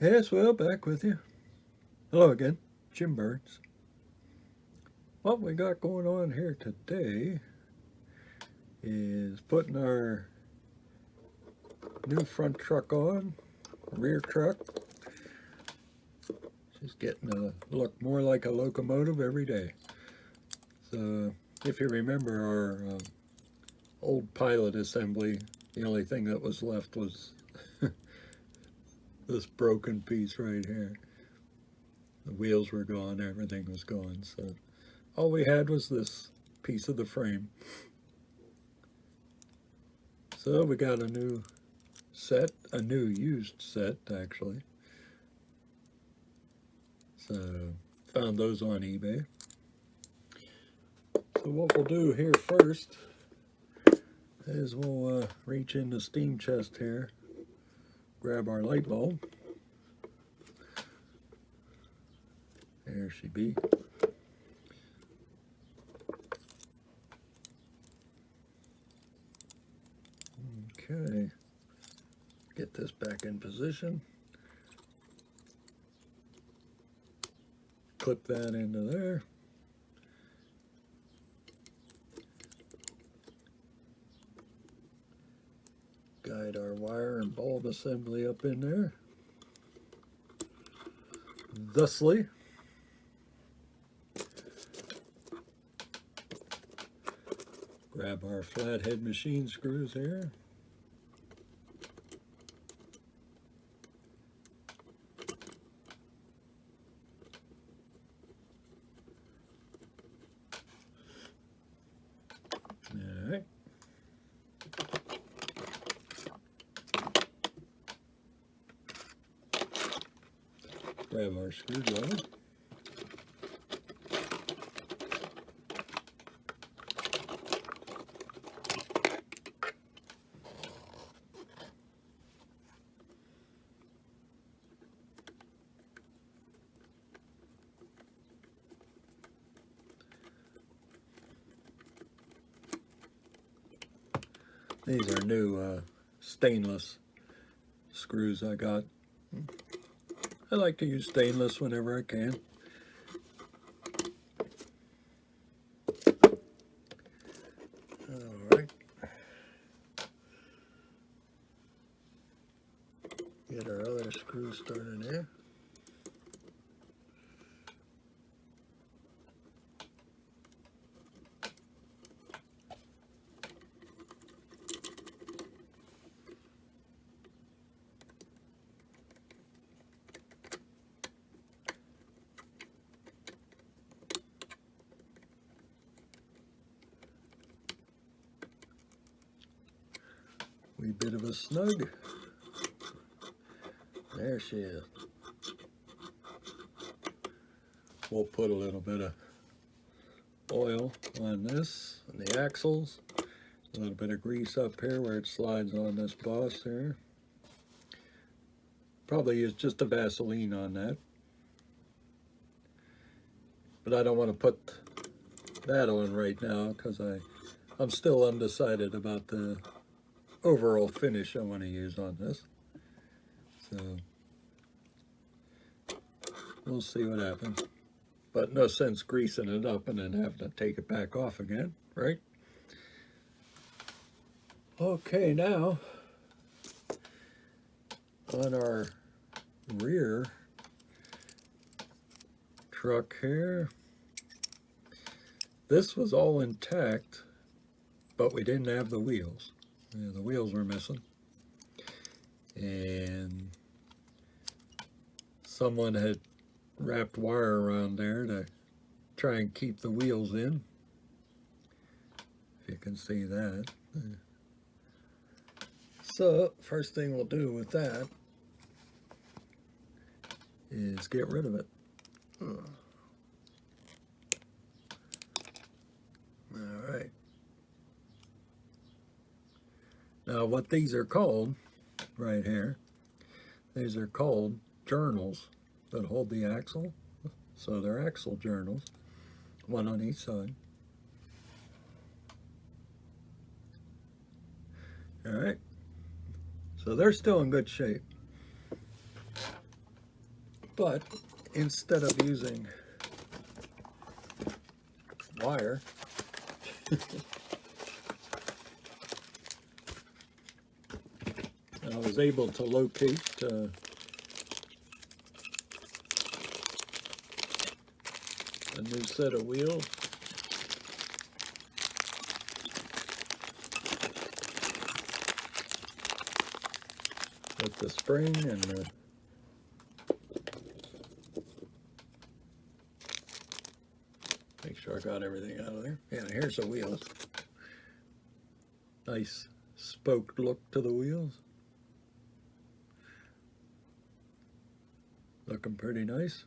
Yes, well, back with you. Hello again, Jim Burns. What we got going on here today is putting our new front truck on, rear truck. She's getting to look more like a locomotive every day. So, if you remember our old pilot assembly, the only thing that was left was this broken piece right here. The wheels were gone, everything was gone, so all we had was this piece of the frame. So we got a new set, a new used set actually. So found those on eBay. So what we'll do here first is we'll reach in the steam chest here, grab our light bulb. There she be. Okay, get this back in position. Clip that into there. Guide our wire and bulb assembly up in there. Thusly. Grab our flathead machine screws here. Alright. Grab our screwdriver. These are new stainless screws I got. I like to use stainless whenever I can. Alright. Get our other screw started here. Wee bit of a snug. There she is. We'll put a little bit of oil on this, on the axles. A little bit of grease up here where it slides on this boss here. Probably use just a Vaseline on that. But I don't want to put that on right now because I'm still undecided about the overall finish I want to use on this. So we'll see what happens. But no sense greasing it up and then having to take it back off again, right? Okay, now on our rear truck here, this was all intact, but we didn't have the wheels. Yeah, the wheels were missing. And someone had wrapped wire around there to try and keep the wheels in. If you can see that. So, first thing we'll do with that is get rid of it. Alright. Now what these are called, right here, these are called journals that hold the axle. So they're axle journals, one on each side. Alright, so they're still in good shape. But instead of using wire, I was able to locate a new set of wheels. With the spring and the make sure I got everything out of there. Yeah, here's the wheels. Nice spoked look to the wheels. Looking pretty nice.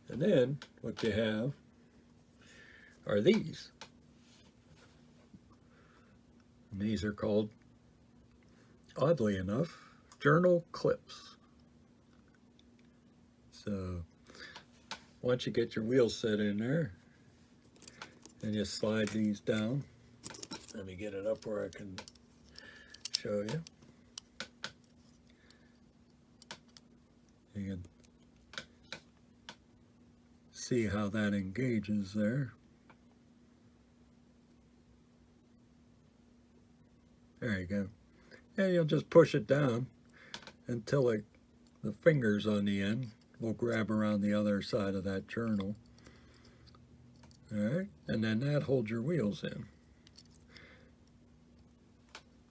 And then what you have are these. And these are called, oddly enough, journal clips. So once you get your wheel set in there, then you slide these down. Let me get it up where I can show you. You can see how that engages there. There you go. And you'll just push it down until the fingers on the end will grab around the other side of that journal. All right, and then that holds your wheels in.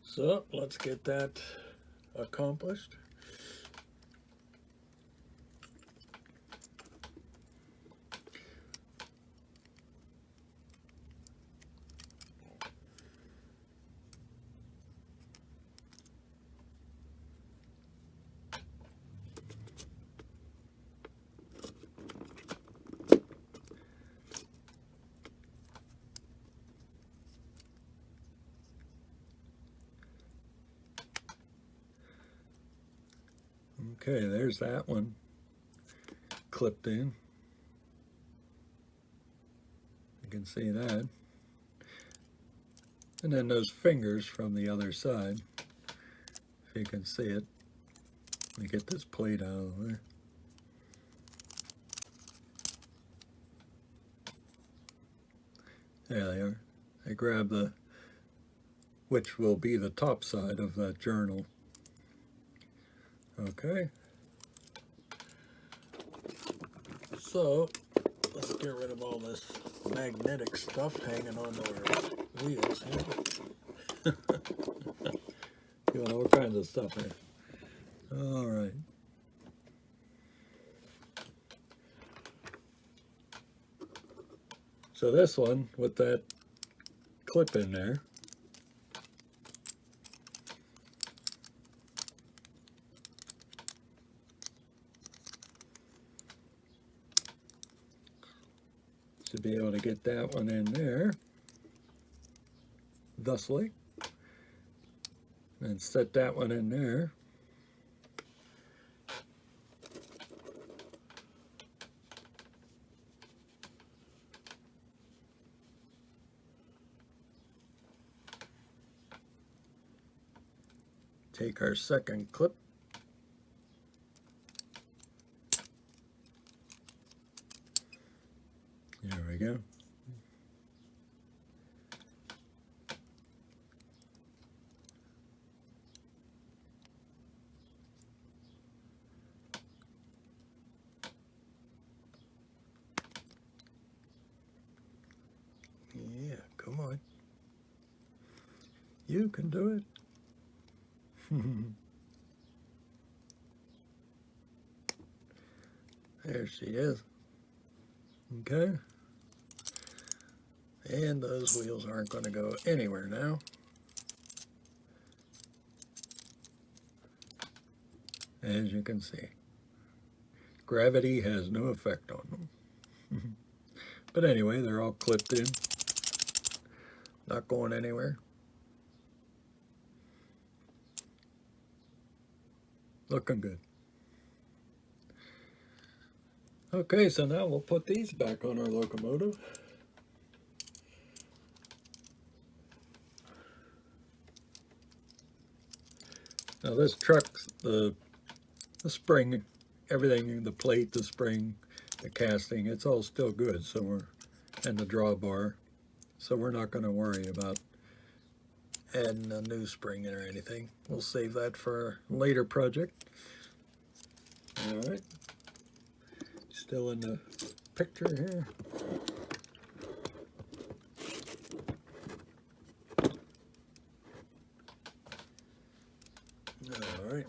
So let's get that accomplished. Okay, there's that one clipped in. You can see that. And then those fingers from the other side, if you can see it. Let me get this plate out of the way. There they are. I grab which will be the top side of that journal. Okay. So let's get rid of all this magnetic stuff hanging on our wheels here. Doing all kinds of stuff here. All right. So this one with that clip in there, should be able to get that one in there thusly, and set that one in there. Take our second clip. There we go. Yeah, come on. You can do it. There she is. Okay. And those wheels aren't going to go anywhere now. As you can see, gravity has no effect on them. But anyway, they're all clipped in, not going anywhere. Looking good. Okay, so now we'll put these back on our locomotive. Now this truck's the spring, everything, the plate, the spring, the casting, it's all still good. So and the drawbar. So we're not going to worry about adding a new spring or anything. We'll save that for a later project. All right. Still in the picture here. All right.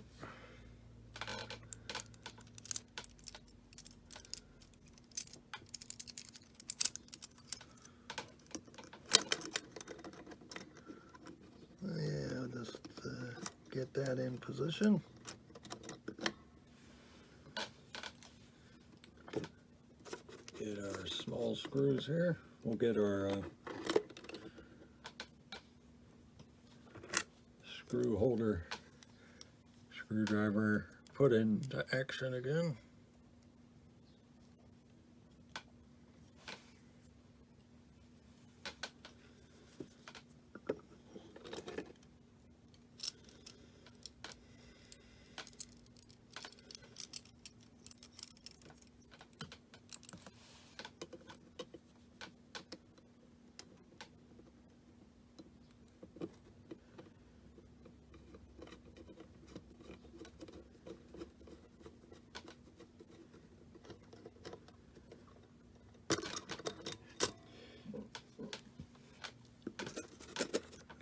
Yeah, I'll just get that in position. Get our small screws here. We'll get our screw holder screwdriver put into action again.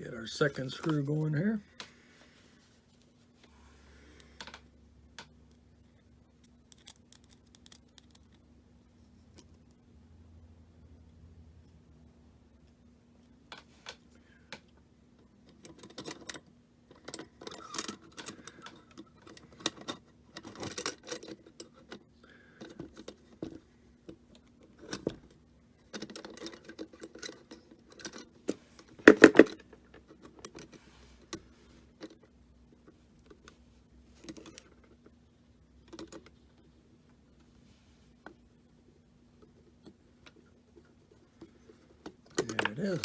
Get our second screw going here. There it is.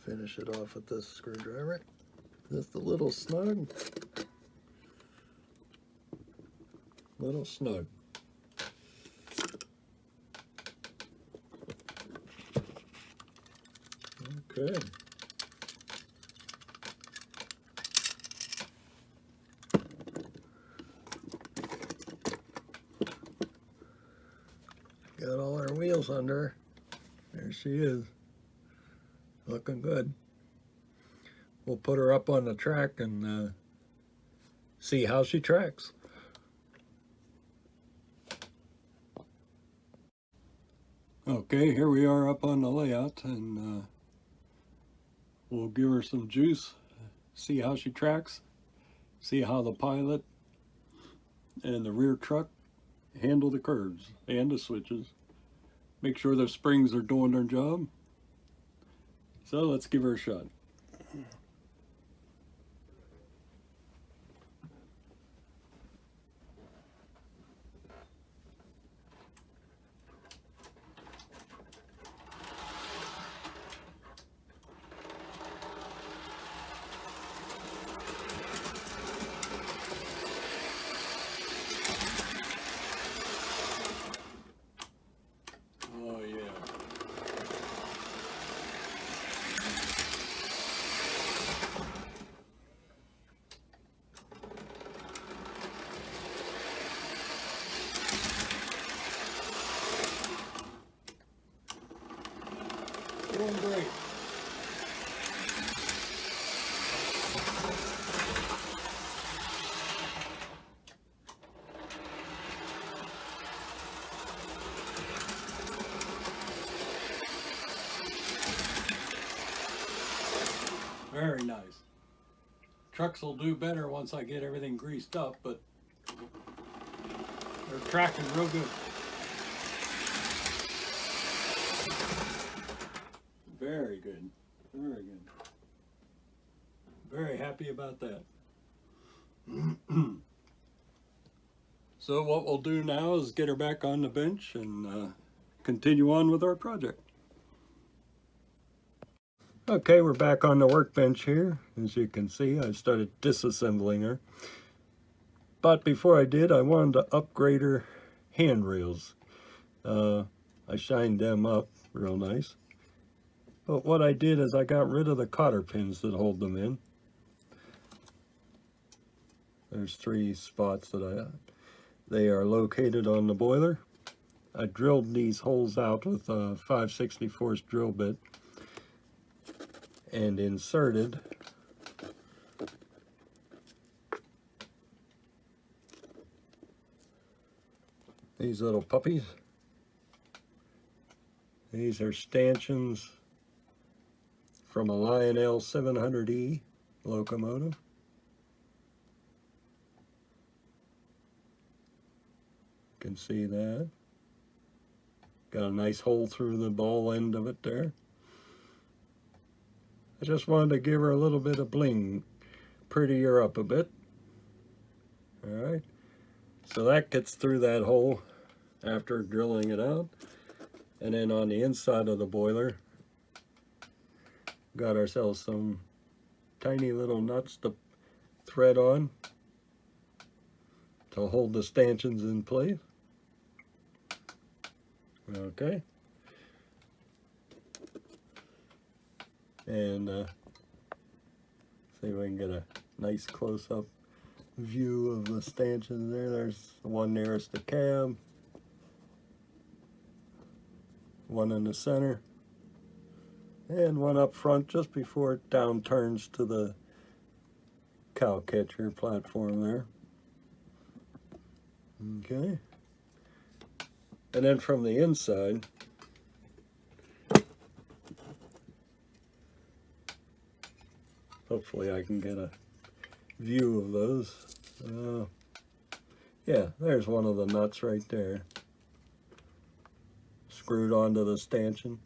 Finish it off with this screwdriver. Just a little snug. Little snug. Okay. Got all our wheels under. There she is. Looking good. We'll put her up on the track and see how she tracks. Okay, here we are up on the layout, and we'll give her some juice, see how she tracks, see how the pilot and the rear truck handle the curves and the switches. Make sure the springs are doing their job. So let's give her a shot. Oh yeah. Doing great. Very nice. Trucks will do better once I get everything greased up, but they're tracking real good. Very good. Very good. Very happy about that. So what we'll do now is get her back on the bench and continue on with our project. Okay, we're back on the workbench here. As you can see, I started disassembling her. But before I did, I wanted to upgrade her handrails. I shined them up real nice. But what I did is I got rid of the cotter pins that hold them in. There's 3 spots that they are located on the boiler. I drilled these holes out with a 5/64 drill bit and inserted these little puppies. These are stanchions from a Lionel 700E locomotive. You can see that. Got a nice hole through the ball end of it there. I just wanted to give her a little bit of bling, pretty her up a bit. Alright, so that gets through that hole after drilling it out. And then on the inside of the boiler, got ourselves some tiny little nuts to thread on to hold the stanchions in place. Okay. And see if we can get a nice close-up view of the stanchions there. There's the one nearest the cab, one in the center, and one up front just before it down turns to the cow catcher platform there. Okay. And then from the inside, hopefully I can get a view of those. Yeah, there's one of the nuts right there, screwed onto the stanchion.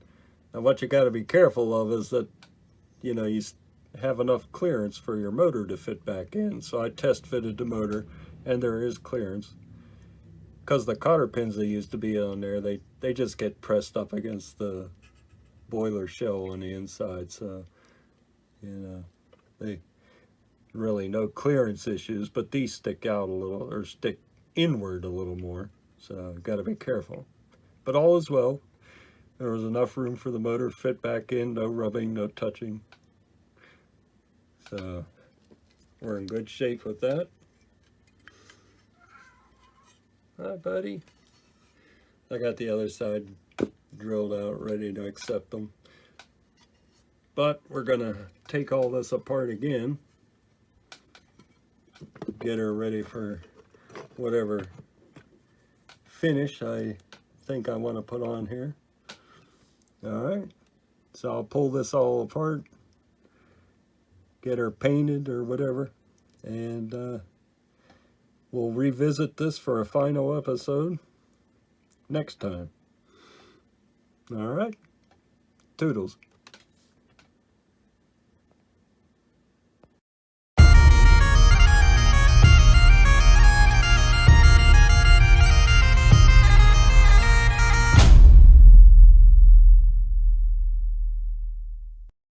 Now what you got to be careful of is that, you know, you have enough clearance for your motor to fit back in. So I test fitted the motor, and there is clearance. Because the cotter pins that used to be on there, they just get pressed up against the boiler shell on the inside. So, you know, they really no clearance issues, but these stick out a little, or stick inward a little more. So got to be careful. But all is well. There was enough room for the motor to fit back in, no rubbing, no touching. So we're in good shape with that. Hi, buddy. I got the other side drilled out, ready to accept them. But we're gonna take all this apart again, get her ready for whatever finish I think I want to put on here. Alright, so I'll pull this all apart, get her painted or whatever, and we'll revisit this for a final episode next time. Alright, toodles.